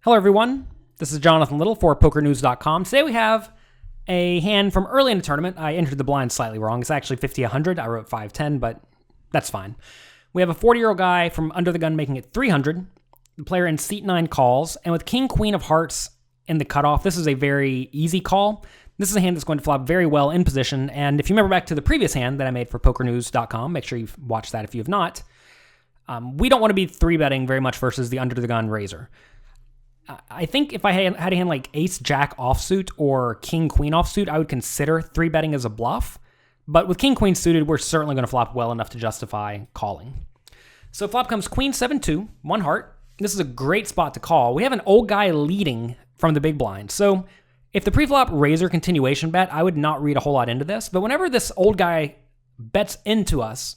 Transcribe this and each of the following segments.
Hello, everyone. This is Jonathan Little for PokerNews.com. Today we have a hand from early in the tournament. I entered the blind slightly wrong. It's actually 50-100. I wrote 5-10, but that's fine. We have a 40-year-old guy from under the gun making it 300. The player in seat 9 calls, and with King, Queen of Hearts in the cutoff, this is a very easy call. This is a hand that's going to flop very well in position, and if you remember back to the previous hand that I made for PokerNews.com, make sure you've watched that if you have not, we don't want to be 3-betting very much versus the under the gun raiser. I think if I had a hand like Ace-Jack offsuit or King-Queen offsuit, I would consider 3-betting as a bluff. But with King-Queen suited, we're certainly going to flop well enough to justify calling. So flop comes Queen 7-2, 1 heart. This is a great spot to call. We have an old guy leading from the big blind. So if the pre-flop raiser continuation bet, I would not read a whole lot into this. But whenever this old guy bets into us,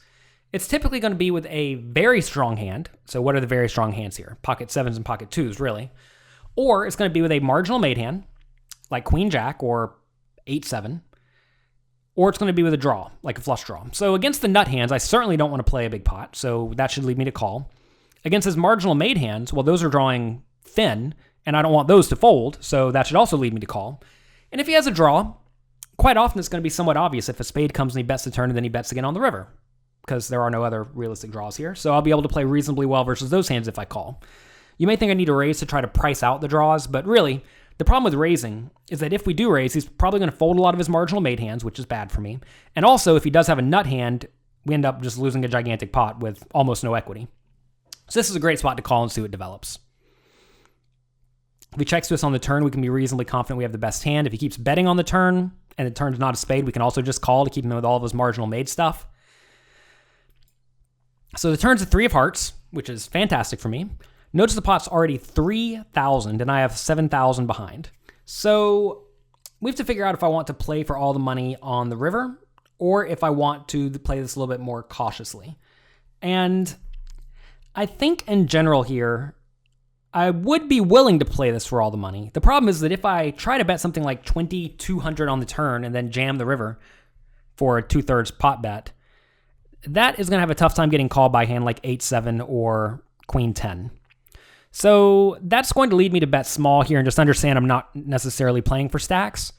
it's typically going to be with a very strong hand. So what are the very strong hands here? Pocket 7s and pocket 2s, really. Or it's going to be with a marginal made hand, like Queen-Jack or 8-7. Or it's going to be with a draw, like a flush draw. So against the nut hands, I certainly don't want to play a big pot, so that should lead me to call. Against his marginal made hands, well, those are drawing thin, and I don't want those to fold, so that should also lead me to call. And if he has a draw, quite often it's going to be somewhat obvious if a spade comes and he bets the turn and then he bets again on the river, because there are no other realistic draws here. So I'll be able to play reasonably well versus those hands if I call. You may think I need to raise to try to price out the draws, but really, the problem with raising is that if we do raise, he's probably going to fold a lot of his marginal made hands, which is bad for me. And also, if he does have a nut hand, we end up just losing a gigantic pot with almost no equity. So this is a great spot to call and see what develops. If he checks to us on the turn, we can be reasonably confident we have the best hand. If he keeps betting on the turn, and the turn's not a spade, we can also just call to keep him with all of his marginal made stuff. So the turn's a 3 of hearts, which is fantastic for me. Notice the pot's already 3,000, and I have 7,000 behind. So we have to figure out if I want to play for all the money on the river, or if I want to play this a little bit more cautiously. And I think in general here, I would be willing to play this for all the money. The problem is that if I try to bet something like 2,200 on the turn and then jam the river for a 2/3 pot bet, that is going to have a tough time getting called by a hand like 8-7 or Queen 10. So that's going to lead me to bet small here and just understand I'm not necessarily playing for stacks.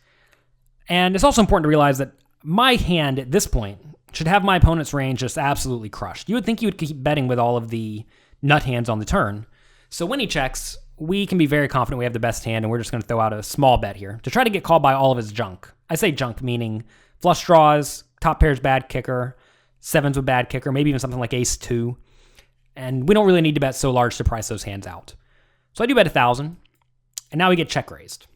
And it's also important to realize that my hand at this point should have my opponent's range just absolutely crushed. You would think you would keep betting with all of the nut hands on the turn. So when he checks, we can be very confident we have the best hand, and we're just going to throw out a small bet here to try to get called by all of his junk. I say junk, meaning flush draws, top pairs bad kicker, 7s with bad kicker, maybe even something like ace-2. And we don't really need to bet so large to price those hands out. So I do bet 1,000, and now we get check raised.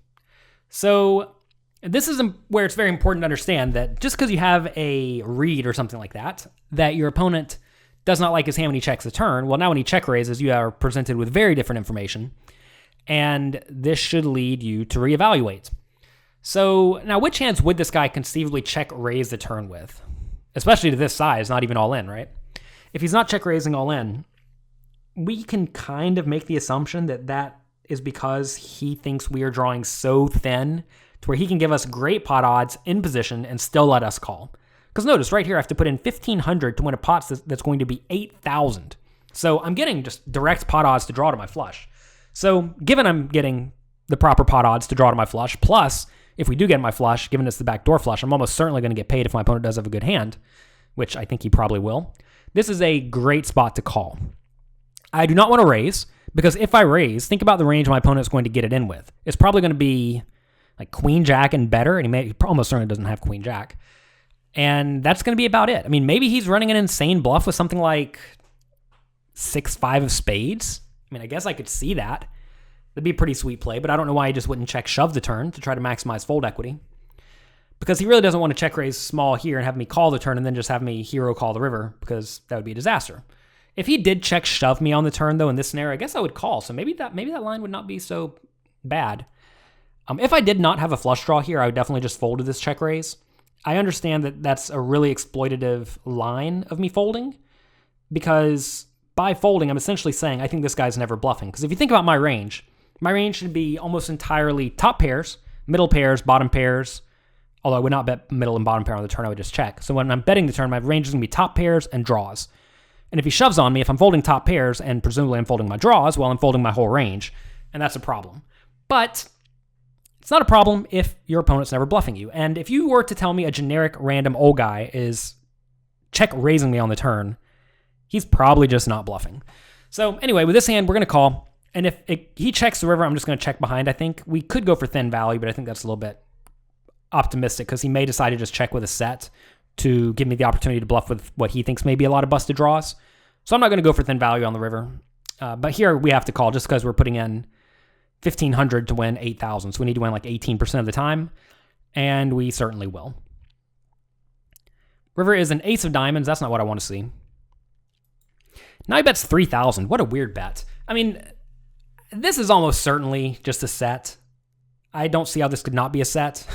So this is where it's very important to understand that just because you have a read or something like that, that your opponent does not like his hand when he checks the turn, well, now when he check raises, you are presented with very different information, and this should lead you to reevaluate. So now which hands would this guy conceivably check raise the turn with? Especially to this size, not even all in, right? If he's not check raising all in, we can kind of make the assumption that that is because he thinks we are drawing so thin to where he can give us great pot odds in position and still let us call. Because notice right here, I have to put in 1,500 to win a pot that's going to be 8,000. So I'm getting just direct pot odds to draw to my flush. So given I'm getting the proper pot odds to draw to my flush, plus if we do get my flush, given it's the backdoor flush, I'm almost certainly going to get paid if my opponent does have a good hand, which I think he probably will. This is a great spot to call. I do not want to raise, because if I raise, think about the range my opponent is going to get it in with. It's probably going to be like Queen-Jack and better, and he almost certainly doesn't have Queen-Jack. And that's going to be about it. I mean, maybe he's running an insane bluff with something like 6-5 of spades. I mean, I guess I could see that. That'd be a pretty sweet play, but I don't know why he just wouldn't check shove the turn to try to maximize fold equity. Because he really doesn't want to check raise small here and have me call the turn and then just have me hero call the river, because that would be a disaster. If he did check shove me on the turn, though, in this scenario, I guess I would call. So maybe that line would not be so bad. If I did not have a flush draw here, I would definitely just fold to this check raise. I understand that that's a really exploitative line of me folding, because by folding, I'm essentially saying I think this guy's never bluffing. Because if you think about my range should be almost entirely top pairs, middle pairs, bottom pairs. Although I would not bet middle and bottom pair on the turn, I would just check. So when I'm betting the turn, my range is going to be top pairs and draws. And if he shoves on me, if I'm folding top pairs and presumably I'm folding my draws, well, I'm folding my whole range. and that's a problem. But it's not a problem if your opponent's never bluffing you. And if you were to tell me a generic random old guy is check raising me on the turn, he's probably just not bluffing. So anyway, with this hand, we're going to call. And if he checks the river, I'm just going to check behind. I think we could go for thin value, but I think that's a little bit optimistic because he may decide to just check with a set to give me the opportunity to bluff with what he thinks may be a lot of busted draws. So I'm not going to go for thin value on the river. But here we have to call just because we're putting in 1,500 to win 8,000. So we need to win like 18% of the time, and we certainly will. River is an ace of diamonds. That's not what I want to see. Now he bets 3,000. What a weird bet. I mean, this is almost certainly just a set. I don't see how this could not be a set.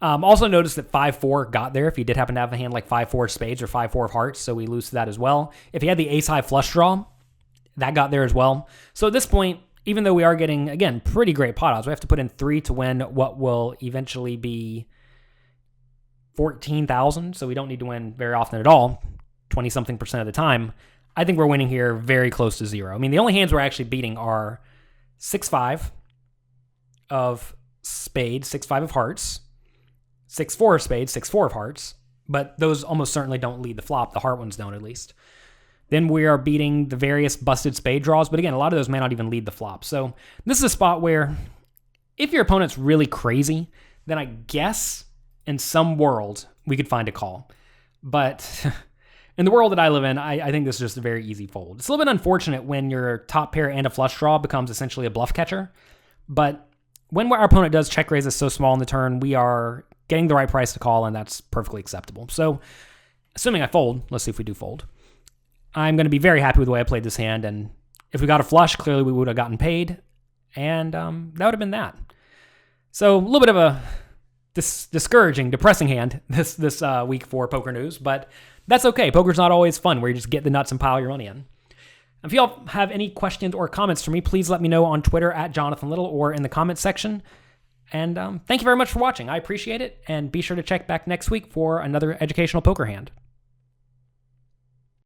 Also notice that 5-4 got there if he did happen to have a hand like 5-4 of spades or 5-4 of hearts, so we lose to that as well. If he had the ace-high flush draw, that got there as well. So at this point, even though we are getting, again, pretty great pot odds, we have to put in 3 to win what will eventually be 14,000, so we don't need to win very often at all, 20-something% of the time. I think we're winning here very close to zero. I mean, the only hands we're actually beating are 6-5 of spades, 6-5 of hearts, 6-4 of spades, 6-4 of hearts, but those almost certainly don't lead the flop. The heart ones don't, at least. Then we are beating the various busted spade draws, but again, a lot of those may not even lead the flop. So this is a spot where if your opponent's really crazy, then I guess in some world we could find a call. But in the world that I live in, I think this is just a very easy fold. It's a little bit unfortunate when your top pair and a flush draw becomes essentially a bluff catcher, but when our opponent does check raise us so small in the turn, we are getting the right price to call, and that's perfectly acceptable. So assuming I fold, let's see if we do fold, I'm going to be very happy with the way I played this hand, and if we got a flush, clearly we would have gotten paid, and that would have been that. So a little bit of a discouraging, depressing hand this week for Poker News, but that's okay. Poker's not always fun where you just get the nuts and pile your money in. If y'all have any questions or comments for me, please let me know on Twitter at Jonathan Little or in the comments section. And thank you very much for watching. I appreciate it, and be sure to check back next week for another educational poker hand.